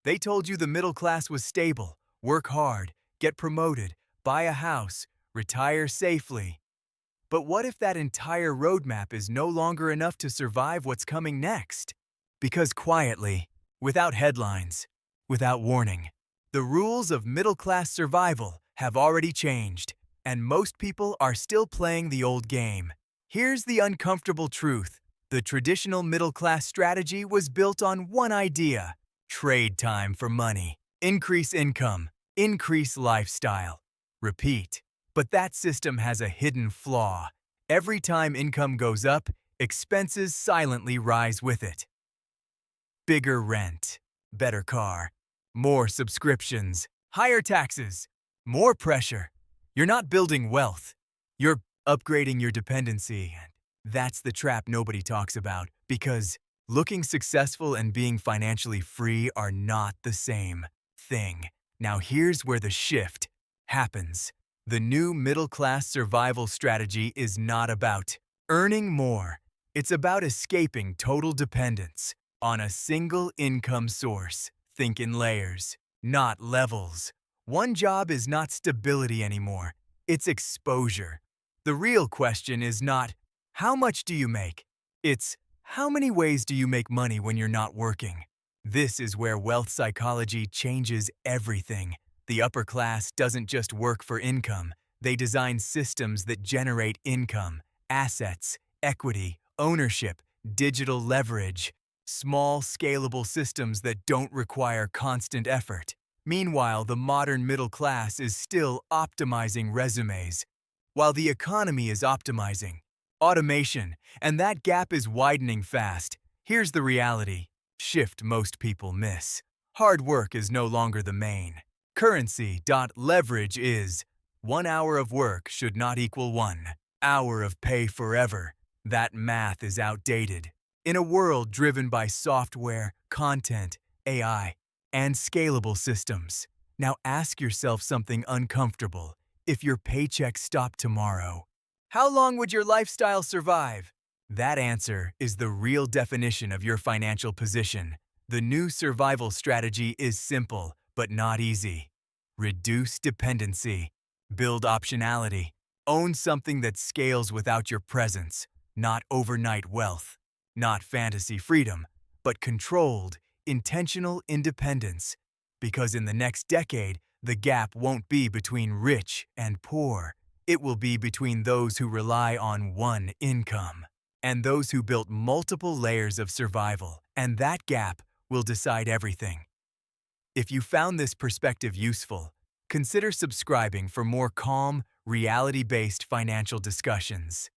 They told you the middle class was stable, work hard, get promoted, buy a house, retire safely. But what if that entire roadmap is no longer enough to survive what's coming next? Because quietly, without headlines, without warning, the rules of middle-class survival have already changed, and most people are still playing the old game. Here's the uncomfortable truth. The traditional middle-class strategy was built on one idea: trade time for money, increase income, increase lifestyle. Repeat. But that system has a hidden flaw. Every time income goes up, expenses silently rise with it. Bigger rent, better car, more subscriptions, higher taxes, more pressure. You're not building wealth. You're upgrading your dependency. That's the trap nobody talks about, because looking successful and being financially free are not the same thing. Now here's where the shift happens. The new middle-class survival strategy is not about earning more. It's about escaping total dependence on a single income source. Think in layers, not levels. One job is not stability anymore. It's exposure. The real question is not, how much do you make? It's, how many ways do you make money when you're not working? This is where wealth psychology changes everything. The upper class doesn't just work for income. They design systems that generate income, assets, equity, ownership, digital leverage, small, scalable systems that don't require constant effort. Meanwhile, the modern middle class is still optimizing resumes, while the economy is optimizing automation, and that gap is widening fast. Here's the reality shift most people miss. Hard work is no longer the main currency. Leverage is 1 hour of work should not equal 1 hour of pay forever. That math is outdated. In a world driven by software, content, AI, and scalable systems. Now ask yourself something uncomfortable. If your paycheck stopped tomorrow, how long would your lifestyle survive? That answer is the real definition of your financial position. The new survival strategy is simple, but not easy. Reduce dependency. Build optionality. Own something that scales without your presence. Not overnight wealth. Not fantasy freedom, but controlled, intentional independence. Because in the next decade, the gap won't be between rich and poor. It will be between those who rely on one income and those who built multiple layers of survival. And that gap will decide everything. If you found this perspective useful, consider subscribing for more calm, reality-based financial discussions.